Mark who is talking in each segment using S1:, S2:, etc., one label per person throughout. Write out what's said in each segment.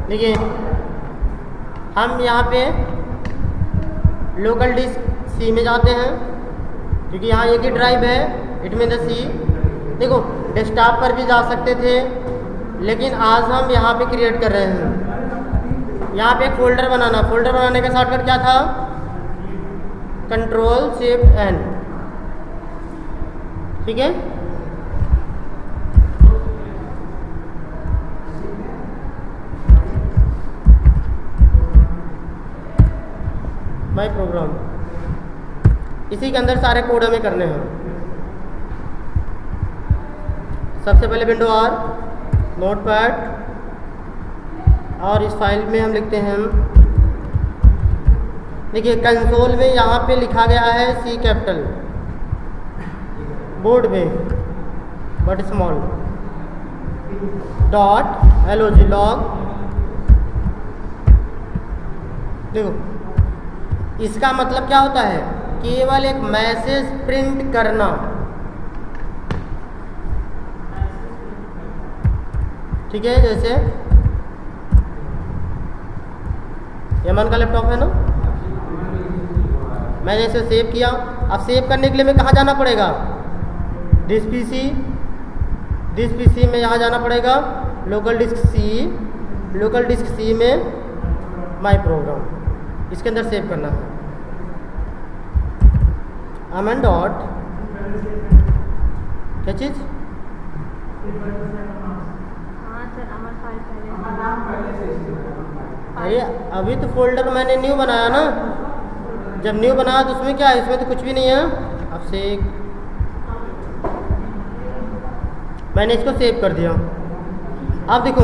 S1: देखिए हम यहाँ पे लोकल डिस्क सी में जाते हैं क्योंकि यहाँ एक ही ड्राइव है, इट मीन द सी। देखो डेस्कटॉप पर भी जा सकते थे, लेकिन आज हम यहाँ पे क्रिएट कर रहे हैं। यहाँ पे एक फोल्डर बनाना, फोल्डर बनाने का शॉर्टकट क्या था? कंट्रोल शिफ्ट एन, ठीक है। माई प्रोग्राम, इसी के अंदर सारे कोड हमें करने हैं। सबसे पहले विंडो आर, नोटपैड, और इस फाइल में हम लिखते हैं, देखिए कंसोल में यहाँ पे लिखा गया है सी कैपिटल, बोर्ड में but small, dot LOG log. देखो इसका मतलब क्या होता है? केवल एक मैसेज प्रिंट करना। ठीक है, जैसे यमन का लैपटॉप है ना, मैंने इसे सेव किया। अब सेव करने के लिए मैं कहाँ जाना पड़ेगा? दिस पीसी में यहाँ जाना पड़ेगा, लोकल डिस्क सी में माई प्रोग्राम, इसके अंदर सेव करना है। अमन डॉट क्या चीज़? अरे अभी तो फोल्डर मैंने न्यू बनाया ना, जब न्यू बनाया तो उसमें क्या है? इसमें तो कुछ भी नहीं है। अब से मैंने इसको सेव कर दिया। अब देखो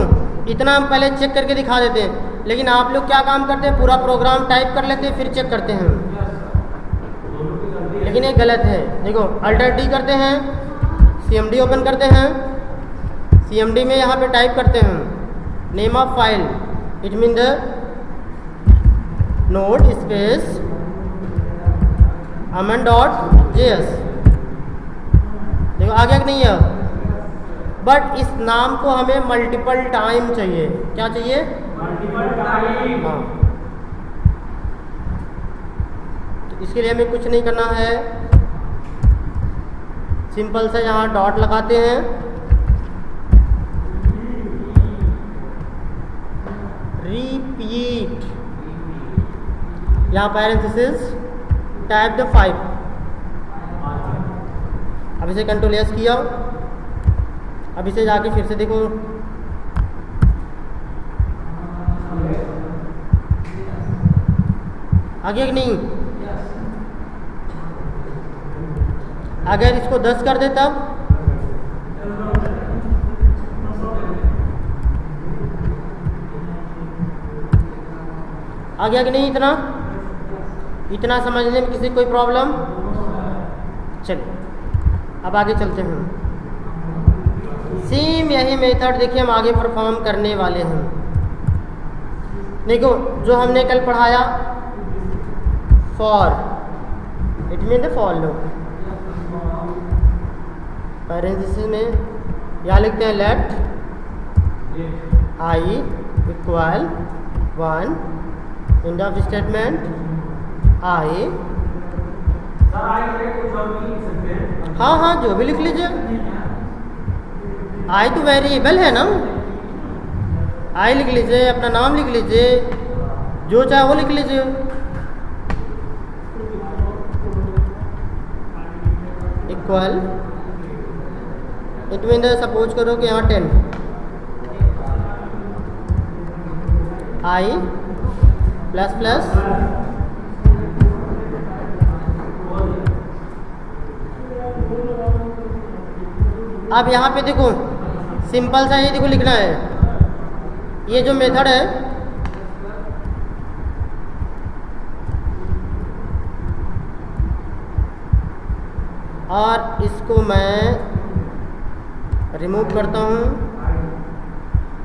S1: इतना हम पहले चेक करके दिखा देते हैं, लेकिन आप लोग क्या काम करते हैं? पूरा प्रोग्राम टाइप कर लेते हैं फिर चेक करते हैं, लेकिन ये गलत है। देखो अल्टर डी करते हैं, CMD ओपन करते हैं, CMD में यहाँ पे टाइप करते हैं name of file, it mean the node space aman.js। देखो आ गया कि नहीं है? बट इस नाम को हमें मल्टीपल टाइम चाहिए। क्या चाहिए? Multiple time. हाँ, तो इसके लिए हमें कुछ नहीं करना है, सिंपल से यहाँ डॉट लगाते हैं, रिपीट, यहाँ पैरेंथेसिस, टाइप द 5। अब इसे कंट्रोल S किया। अब इसे जाके फिर से देखो, आ गया कि नहीं? अगर इसको 10 कर दे तब आ गया कि नहीं? इतना समझने में किसी कोई प्रॉब्लम? चलिए अब आगे चलते हैं। सेम यही मेथड देखिए हम आगे परफॉर्म करने वाले हैं। देखो जो हमने कल पढ़ाया for, it mean the follow, parenthesis में यहाँ लिखते हैं let I equal 1, end of statement I। हाँ हाँ जो भी लिख लीजिए, I तो वेरिएबल है ना, I लिख लीजिए, अपना नाम लिख लीजिए, जो चाहे वो लिख लीजिए। इक्वल, इट मीन सपोज करो कि यहाँ 10, I प्लस प्लस अब यहाँ पे देखो सिंपल सा ये देखो लिखना है, ये जो मेथड है और इसको मैं रिमूव करता हूँ,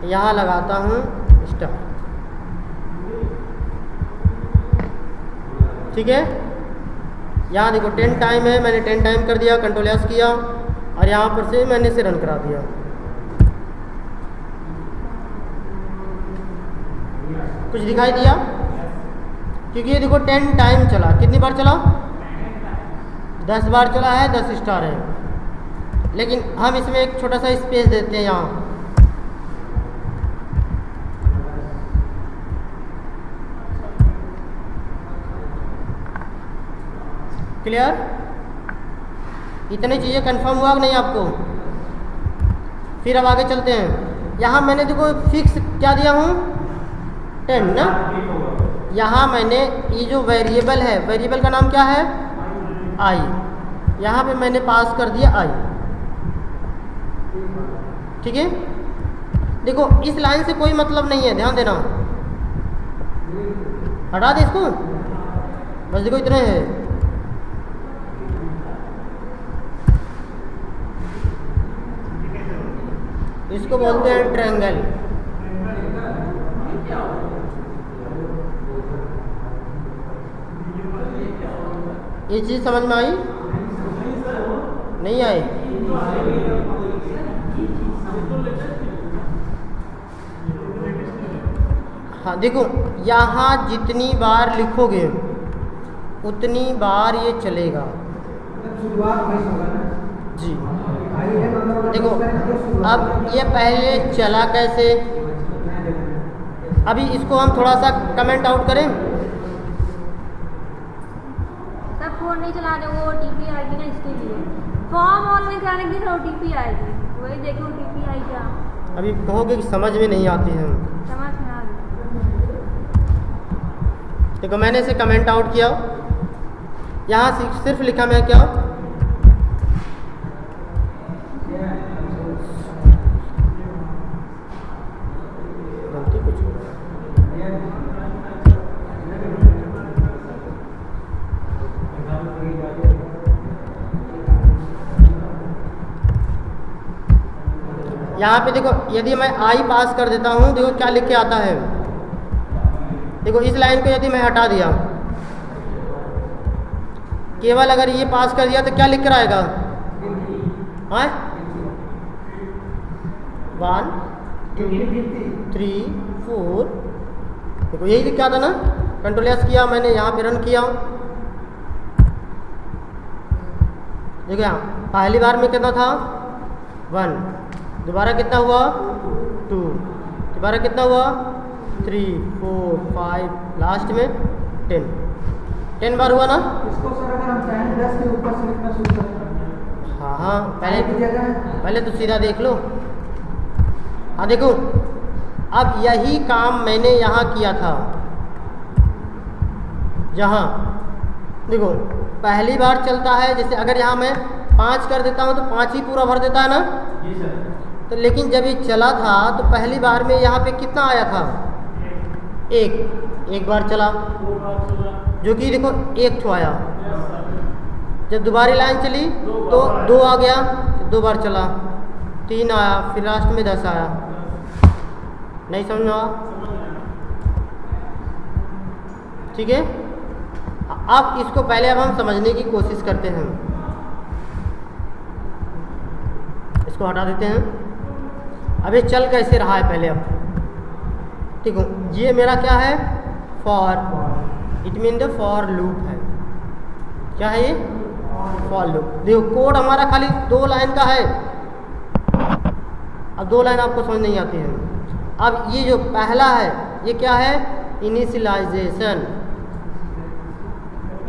S1: यहाँ लगाता हूँ स्टार। ठीक है, यहाँ देखो 10 टाइम है, मैंने 10 टाइम कर दिया, कंट्रोल S किया और यहाँ पर से मैंने इसे रन करा दिया। कुछ दिखाई दिया? क्योंकि ये देखो 10 टाइम चला, कितनी बार चला? 10 बार चला है, 10 स्टार है। लेकिन हम इसमें एक छोटा सा स्पेस देते हैं यहाँ, क्लियर? इतनी चीज़ें कंफर्म हुआ कि नहीं आपको? फिर अब आगे चलते हैं। यहाँ मैंने देखो फिक्स क्या दिया हूँ, 10 ना। यहाँ मैंने ये जो वेरिएबल है, वेरिएबल का नाम क्या है? आई। यहाँ पे मैंने पास कर दिया आई, ठीक है। देखो इस लाइन से कोई मतलब नहीं है, ध्यान देना, हटा दे इसको, बस देखो इतने है। इसको बोलते हैं ट्रायंगल। ये चीज़ समझ में आई? नहीं आई? हाँ देखो, यहाँ जितनी बार लिखोगे उतनी बार ये चलेगा जी। देखो अब ये पहले चला कैसे, अभी इसको हम थोड़ा सा कमेंट आउट करें।
S2: सब फोन नहीं चला रहे, वो ओटीपी आएगी ना, इसके लिए फॉर्म ऑनलाइन कराने के लिए ओटीपी आएगी, वही देखो ओटीपी आई क्या।
S1: अभी कहोगे कि समझ में नहीं आती है,
S2: समझ में आ गई।
S1: देखो मैंने इसे कमेंट आउट किया, यहाँ सिर्फ लिखा मैं क्या, गलती कुछ हो रहा है। यहाँ पे देखो यदि मैं आई पास कर देता हूँ, देखो क्या लिख के आता है। देखो इस लाइन को यदि मैं हटा दिया, केवल अगर ये पास कर दिया तो क्या लिख कर आएगा? हाँ 1 2 3 4, देखो यही लिख के आता ना। कंट्रोल एस किया मैंने, यहाँ पे रन किया, देखो यहाँ पहली बार में कितना था 1, दोबारा कितना हुआ 2, दोबारा कितना हुआ 3 4 5, लास्ट में 10 बार हुआ ना।
S3: इसको सर अगर हम चाहें 10 के ऊपर से लिखना शुरू करें।
S1: हाँ हाँ, पहले तो सीधा देख लो। हाँ देखो अब यही काम मैंने यहाँ किया था, जहाँ देखो पहली बार चलता है, जैसे अगर यहाँ मैं 5 कर देता हूँ तो 5 ही पूरा भर देता है ना
S3: जी सर।
S1: तो लेकिन जब ये चला था तो पहली बार में यहाँ पे कितना आया था? एक बार चला, जो कि देखो 1 ठो आया। जब दोबारा लाइन चली तो 2 आ गया, 2 बार चला, 3 आया, फिर लास्ट में 10 आया। नहीं समझ में आया? ठीक है। अब इसको पहले अब हम समझने की कोशिश करते हैं, इसको हटा देते हैं। अब ये चल कैसे रहा है पहले, अब ठीक हो। ये मेरा क्या है? For, it mean the for loop है। क्या है ये? For loop. देखो कोड हमारा खाली 2 लाइन का है। अब 2 लाइन आपको समझ नहीं आती है। अब ये जो पहला है ये क्या है? Initialization,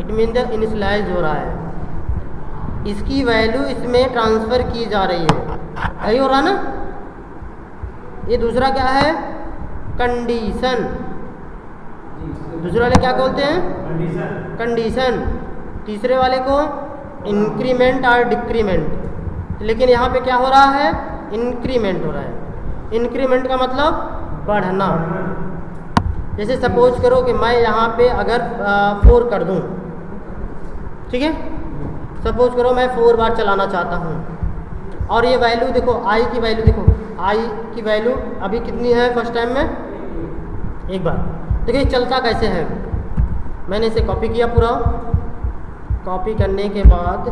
S1: it mean the initialize हो रहा है, इसकी वैल्यू इसमें ट्रांसफ़र की जा रही है, यही हो रहा ना। ये दूसरा क्या है? कंडीशन। दूसरे वाले क्या बोलते हैं? कंडीशन। तीसरे वाले को इंक्रीमेंट और डिक्रीमेंट। लेकिन यहाँ पे क्या हो रहा है? इंक्रीमेंट हो रहा है। इंक्रीमेंट का मतलब बढ़ना। जैसे सपोज करो कि मैं यहाँ पे अगर 4 कर दूँ, ठीक है, सपोज करो मैं 4 बार चलाना चाहता हूँ, और ये वैल्यू देखो, आई की वैल्यू देखो, आई की वैल्यू अभी कितनी है? फर्स्ट टाइम में 1 बार। देखिए चलता कैसे है। मैंने इसे कॉपी किया पूरा, कॉपी करने के बाद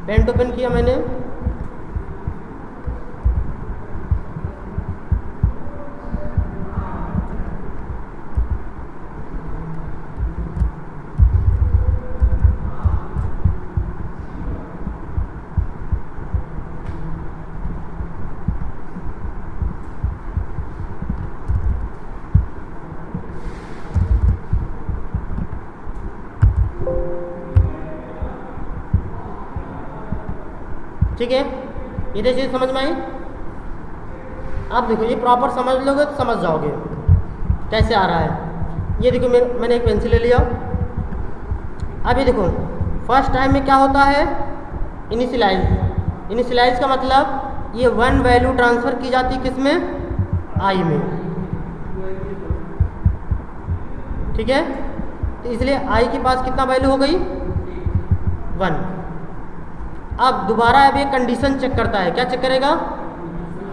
S1: पेंट ओपन किया मैंने, ठीक है। ये चीज़ समझ में आई? आप देखो ये प्रॉपर समझ लोगे तो समझ जाओगे कैसे आ रहा है। ये देखो मैंने एक पेंसिल ले लिया। अभी देखो फर्स्ट टाइम में क्या होता है, इनिशियलाइज। इनिशियलाइज का मतलब ये वन वैल्यू ट्रांसफ़र की जाती है किस में, आई में, ठीक है। तो इसलिए आई के पास कितना वैल्यू हो गई, 1। अब दोबारा अब ये कंडीशन चेक करता है, क्या चेक करेगा,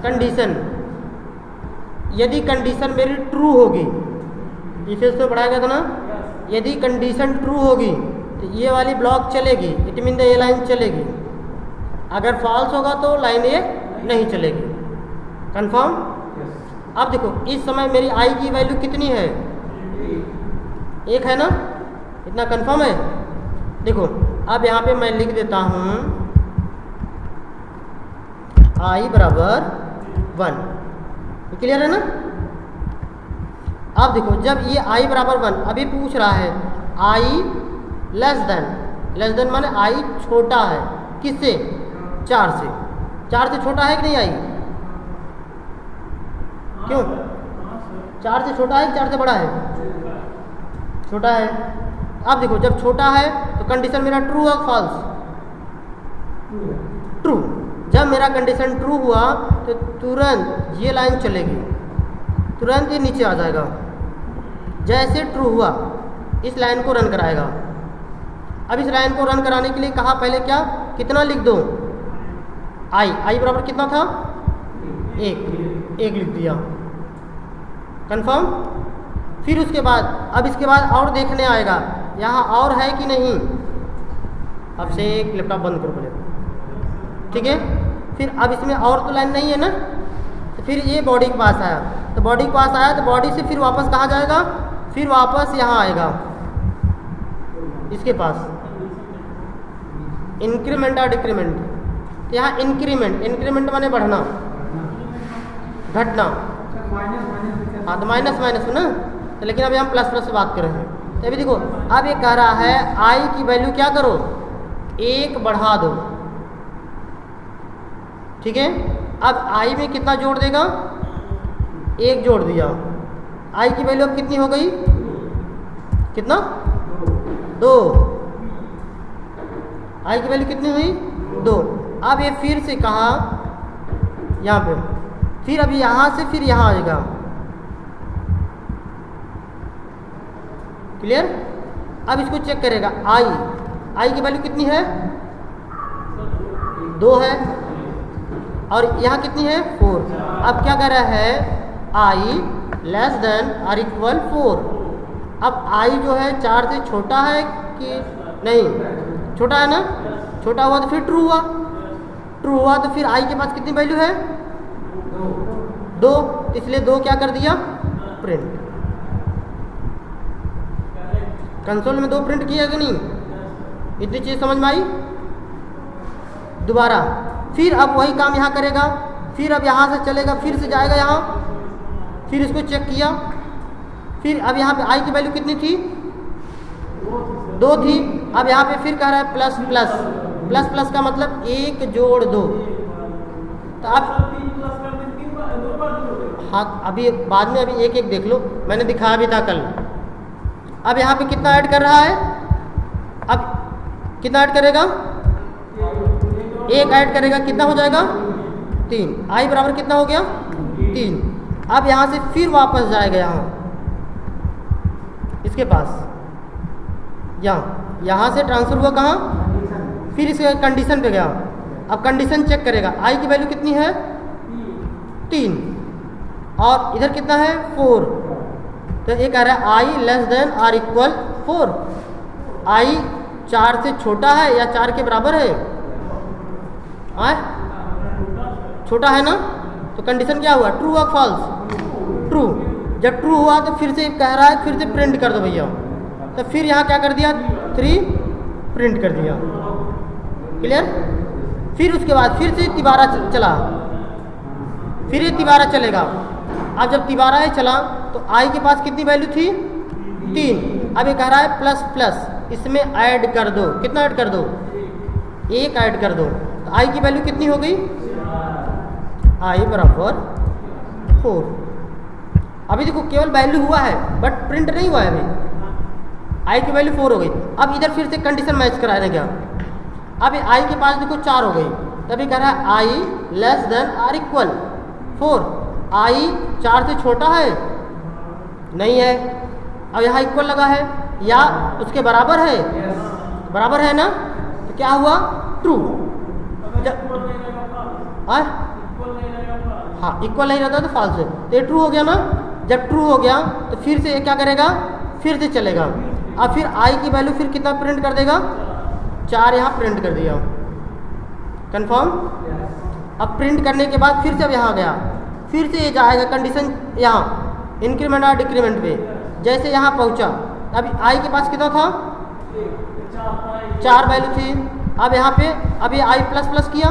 S1: कंडीशन। यदि कंडीशन मेरी ट्रू होगी, इसे उसमें पढ़ाया गया था ना, यदि कंडीशन ट्रू होगी तो ये वाली ब्लॉक चलेगी, इट मीन द ये लाइन चलेगी। अगर फॉल्स होगा तो लाइन ये नहीं चलेगी। कंफर्म? अब देखो इस समय मेरी आई की वैल्यू कितनी है, 1 है ना, इतना कंफर्म है। देखो अब यहाँ पे मैं लिख देता हूँ आई बराबर 1, क्लियर है ना। अब देखो जब ये आई बराबर 1, अभी पूछ रहा है आई लेस देन माने आई छोटा है किससे, 4 से। 4 से छोटा है कि नहीं आई, क्यों, 4 से छोटा है, 4 से बड़ा है, छोटा है। अब देखो जब छोटा है तो कंडीशन मेरा ट्रू है फॉल्स, ट्रू। जब मेरा कंडीशन ट्रू हुआ तो तुरंत ये लाइन चलेगी, तुरंत ये नीचे आ जाएगा। जैसे ट्रू हुआ इस लाइन को रन कराएगा। अब इस लाइन को रन कराने के लिए कहा पहले क्या, कितना लिख दो, आई बराबर कितना था, 1 लिख दिया। कंफर्म? फिर उसके बाद अब इसके बाद और देखने आएगा यहाँ और है कि नहीं। अब से एक लैपटॉप बंद करो पहले, ठीक है। फिर अब इसमें और तो लाइन नहीं है ना, तो फिर ये बॉडी के पास आया, तो बॉडी के पास आया तो बॉडी से फिर वापस कहाँ जाएगा, फिर वापस यहाँ आएगा इसके पास, इंक्रीमेंट और डिक्रीमेंट। तो यहाँ इंक्रीमेंट माने बढ़ना, घटना, हाँ तो माइनस है ना, तो लेकिन अभी हम प्लस से बात कर रहे हैं। तो अभी देखो अब ये कह रहा है आई की वैल्यू क्या करो, 1 बढ़ा दो, ठीक है। अब आई में कितना जोड़ देगा, 1 जोड़ दिया। आई की वैल्यू अब कितनी हो गई, कितना, 2। आई की वैल्यू कितनी हुई, 2। अब ये फिर से कहा यहाँ पे, फिर अभी यहाँ से फिर यहाँ आएगा, क्लियर। अब इसको चेक करेगा, आई की वैल्यू कितनी है, 2 है, और यहाँ कितनी है, 4। अब क्या कर रहा है, आई लेस देन और इक्वल 4। अब आई जो है 4 से छोटा है कि नहीं, छोटा है ना, छोटा हुआ तो फिर ट्रू हुआ तो फिर आई के पास कितनी वैल्यू है, 2, इसलिए 2 क्या कर दिया, प्रिंट। कंसोल में 2 प्रिंट किया कि नहीं, इतनी चीज़ समझ में आई। दोबारा फिर अब वही काम यहाँ करेगा, फिर अब यहाँ से चलेगा, फिर से जाएगा यहाँ, फिर इसको चेक किया, फिर अब यहाँ पे आई की वैल्यू कितनी थी, 2 थी। अब यहाँ पे फिर कह रहा है प्लस का मतलब 1 जोड़ 2। तो अब हाँ अभी बाद में अभी एक देख लो, मैंने दिखाया भी था कल। अब यहाँ पे कितना ऐड कर रहा है, अब कितना ऐड करेगा, 1 ऐड करेगा, कितना हो जाएगा, 3। आई बराबर कितना हो गया, 3। अब यहाँ से फिर वापस जाएगा यहाँ इसके पास, यहाँ से ट्रांसफर हुआ कहाँ, फिर इसके कंडीशन पे गया। अब कंडीशन चेक करेगा, आई की वैल्यू कितनी है, 3, और इधर कितना है, 4। तो ये कह रहा है आई लेस देन और इक्वल 4। आई 4 से छोटा है या 4 के बराबर है, हाँ छोटा है ना, तो कंडीशन क्या हुआ, ट्रू और फॉल्स, ट्रू। जब ट्रू हुआ तो फिर से कह रहा है फिर से प्रिंट कर दो भैया, तो फिर यहाँ क्या कर दिया 3 प्रिंट कर दिया, क्लियर। फिर उसके बाद फिर से तिबारा चला, फिर ये तिबारा चलेगा। अब जब तिबारा है चला तो आई के पास कितनी वैल्यू थी 3, अब ये कह रहा है प्लस प्लस इसमें ऐड कर दो, कितना ऐड कर दो 1 ऐड कर दो, तो आई की वैल्यू कितनी हो गई, आई बराबर 4। अभी देखो केवल वैल्यू हुआ है बट प्रिंट नहीं हुआ है अभी, आई की वैल्यू 4 हो गई। अब इधर फिर से कंडीशन मैच कराएंगे क्या, अब आई के पास देखो 4 हो गई, तभी कह रहा है आई लेस देन आर इक्वल 4, आई 4 से छोटा है नहीं है, अब यहाँ इक्वल लगा है या उसके बराबर है, बराबर है ना, तो क्या हुआ ट्रू। हाँ इक्वल नहीं रहता तो फॉल्स है, तो ये ट्रू हो गया ना। जब ट्रू हो गया तो फिर से ये क्या करेगा, फिर से चलेगा। अब फिर आई की वैल्यू फिर कितना प्रिंट कर देगा, 4 यहाँ प्रिंट कर दिया, कंफर्म। अब प्रिंट करने के बाद फिर से अब यहाँ गया, फिर से ये जाएगा कंडीशन यहाँ इंक्रीमेंट और डिक्रीमेंट पे, जैसे यहाँ पहुँचा अभी आई के पास कितना था 4 वैल्यू थी, अब यहाँ पे अब ये आई प्लस प्लस किया,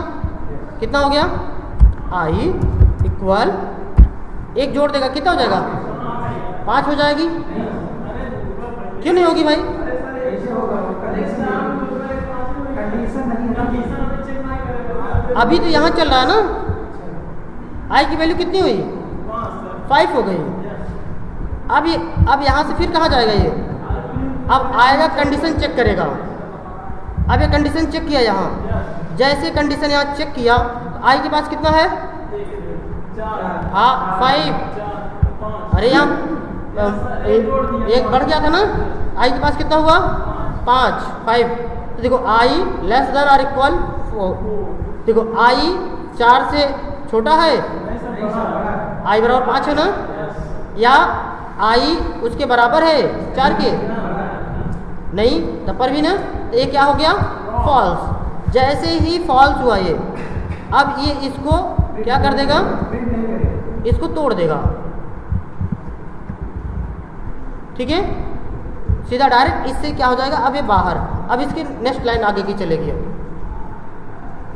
S1: कितना हो गया आई इक्वल 1 जोड़ देगा, कितना हो जाएगा 5 हो जाएगी, क्यों नहीं होगी भाई, अभी तो यहाँ चल रहा है ना, आई की वैल्यू कितनी हुई 5 हो गई। अब यहाँ से फिर कहाँ जाएगा ये, अब आएगा कंडीशन चेक करेगा। अब ये कंडीशन चेक किया यहाँ, जैसे कंडीशन यहाँ चेक किया तो आई के पास कितना है, हाँ 5, अरे यहाँ एक बढ़ गया था ना, आई के पास कितना हुआ 5, तो देखो आई लेस देन और इक्वल 4, देखो आई 4 से छोटा है, आई बराबर 5 है ना, या आई उसके बराबर है 4 के, नहीं तब पर भी ना, तो ये क्या हो गया फॉल्स। जैसे ही फॉल्स हुआ ये, अब ये इसको क्या कर देगा, इसको तोड़ देगा, ठीक है, सीधा डायरेक्ट इससे क्या हो जाएगा, अब ये बाहर, अब इसकी नेक्स्ट लाइन आगे की चलेगी।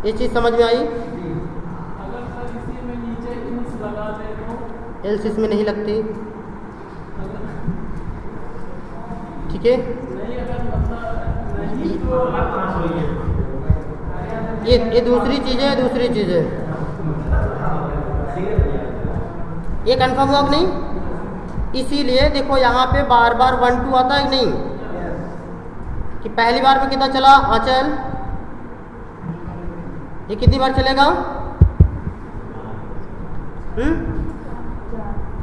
S1: ये चीज़ समझ में आई,
S3: अगर सर इसी में नीचे इंच लगा दे तो
S1: एल्स इसमें नहीं लगती, ठीक है,
S3: नहीं, अगर मतलब नहीं तो
S1: ये दूसरी चीज़ है, दूसरी चीज़ है, ये कंफर्म हुआ कि नहीं। इसीलिए देखो यहाँ पे बार बार 1 2 आता है कि नहीं, कि पहली बार में कितना चला आंचल, ये कितनी बार चलेगा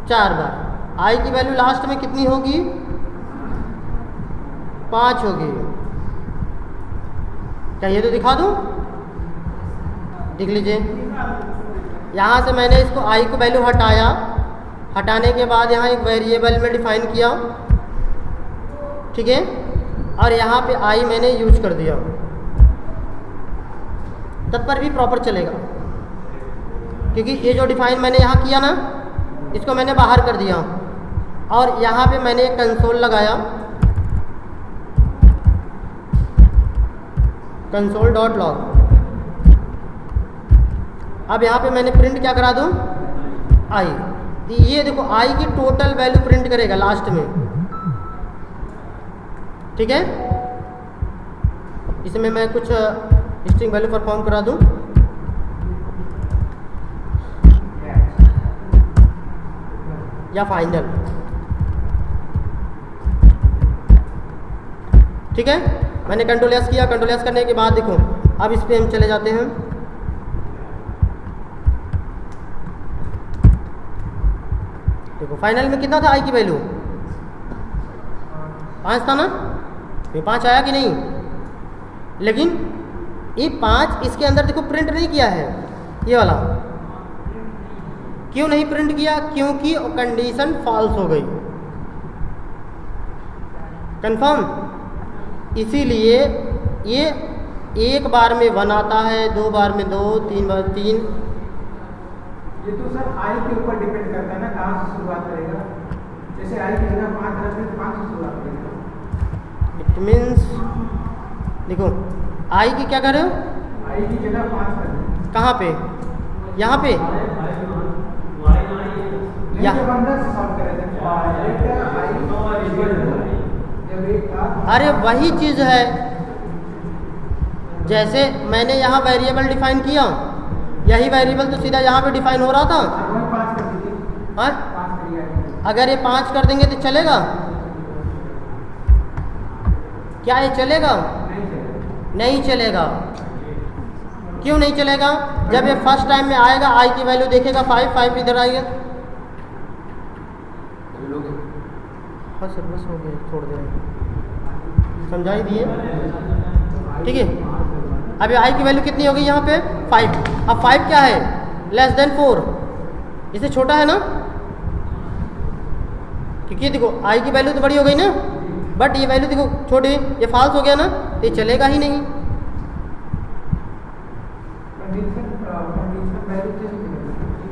S1: 4 बार। आई की वैल्यू लास्ट में कितनी होगी 5 होगी, क्या ये तो दिखा दूँ, देख लीजिए। यहाँ से मैंने इसको आई को वैल्यू हटाया, हटाने के बाद यहाँ एक वेरिएबल में डिफाइन किया, ठीक है, और यहाँ पे आई मैंने यूज कर दिया, तब पर भी प्रॉपर चलेगा, क्योंकि ये जो डिफाइन मैंने यहाँ किया ना, इसको मैंने बाहर कर दिया, और यहाँ पे मैंने एक कंसोल लगाया, कंसोल डॉट लॉग। अब यहाँ पे मैंने प्रिंट क्या करा दूँ आई, ये देखो आई की टोटल वैल्यू प्रिंट करेगा लास्ट में, ठीक है। इसमें मैं कुछ स्ट्रिंग वैल्यू परफॉर्म करा दूँ, या फाइनल, ठीक है। मैंने कंट्रोल एस किया, कंट्रोल एस करने के बाद देखो अब इस पे हम चले जाते हैं, देखो फाइनल में कितना था आई की वैल्यू 5 था ना, ये 5 आया कि नहीं, लेकिन ये 5 इसके अंदर देखो प्रिंट नहीं किया है, ये वाला क्यों नहीं प्रिंट किया, क्योंकि कंडीशन फॉल्स हो गई, कंफर्म। इसीलिए ये एक बार में 1 आता है, 2 बार में 2, 3 बार 3।
S4: ये तो सर आई के ऊपर डिपेंड करता है ना, कहाँ से शुरुआत करेगा। जैसे आई की जगह 5 रखते हैं, 5 से शुरुआत करेगा।
S1: इट मीन्स देखो आई की क्या कर रहे हो,
S4: आई की जगह 5 कर दें।
S1: कहाँ पे, यहाँ पे या
S4: जब अंदर से सॉल्व करें जब एक था,
S1: अरे वही चीज़ है, जैसे मैंने यहाँ वेरिएबल डिफाइन किया, यही वेरिएबल तो सीधा यहाँ पे डिफाइन हो रहा था।
S4: 5 कर दीजिए,
S1: हाँ
S4: 5 करिए।
S1: अगर ये 5 कर देंगे तो चलेगा क्या, ये चलेगा? नहीं चलेगा। क्यों नहीं चलेगा? जब ये फर्स्ट टाइम में आएगा आई की वैल्यू देखेगा 5, 5 इधर आएगा। हाँ सर बस हो गया, छोड़ दे, समझाई दिए, ठीक है। अब आई की वैल्यू कितनी होगी यहाँ पे 5। अब 5 क्या है, लेस देन 4, इससे छोटा है ना, क्योंकि देखो आई की वैल्यू तो बड़ी हो गई ना, बट ये वैल्यू देखो छोटी, ये फॉल्स हो गया ना, तो ये चलेगा ही नहीं।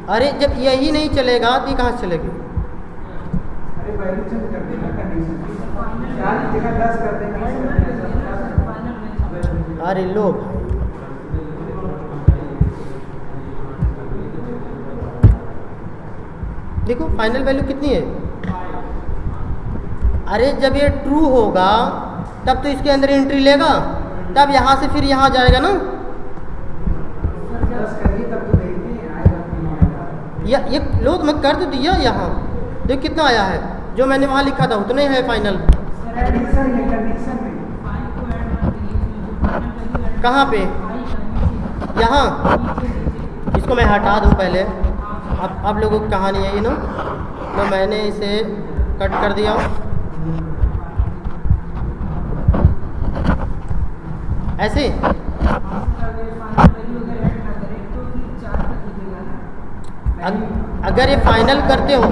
S1: अरे जब यही नहीं चलेगा तो ये कहाँ से चलेगी?
S4: अरे वैल्यू चेंज कर देना, कंडीशन 4 की जगह 10 कर देना।
S1: अरे लो देखो फाइनल वैल्यू कितनी है। अरे जब ये ट्रू होगा तब तो इसके अंदर एंट्री लेगा, तब यहाँ से फिर यहाँ जाएगा ना।
S4: 10 करिए तब तो देखते हैं आएगा।
S1: या ये लो तो मैं कर तो दिया, यहाँ देख कितना आया है, जो मैंने वहाँ लिखा था उतने है फाइनल।
S4: कंडीशन में
S1: कहाँ पे, यहाँ, इसको मैं हटा दूँ पहले। अब लोगों की कहानी है ये ना, तो मैंने इसे कट कर दिया। ऐसे अगर ये फाइनल करते हो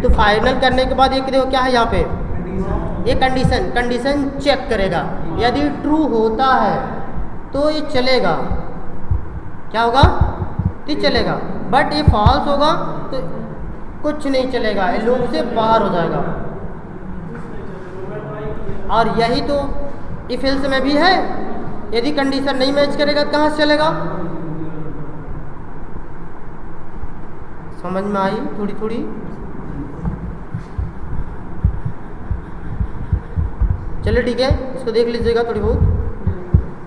S1: तो फाइनल करने के बाद ये देखो क्या है यहाँ पे, ये कंडीशन चेक करेगा, यदि ट्रू होता है तो ये चलेगा, क्या होगा, ये चलेगा, बट ये फॉल्स होगा तो कुछ नहीं चलेगा, ये लूप से बाहर हो जाएगा। और यही तो इफ एल्स में भी है, यदि कंडीशन नहीं मैच करेगा तो कहाँ से चलेगा। समझ में आई थोड़ी थोड़ी? चलिए ठीक है, इसको देख लीजिएगा थोड़ी बहुत।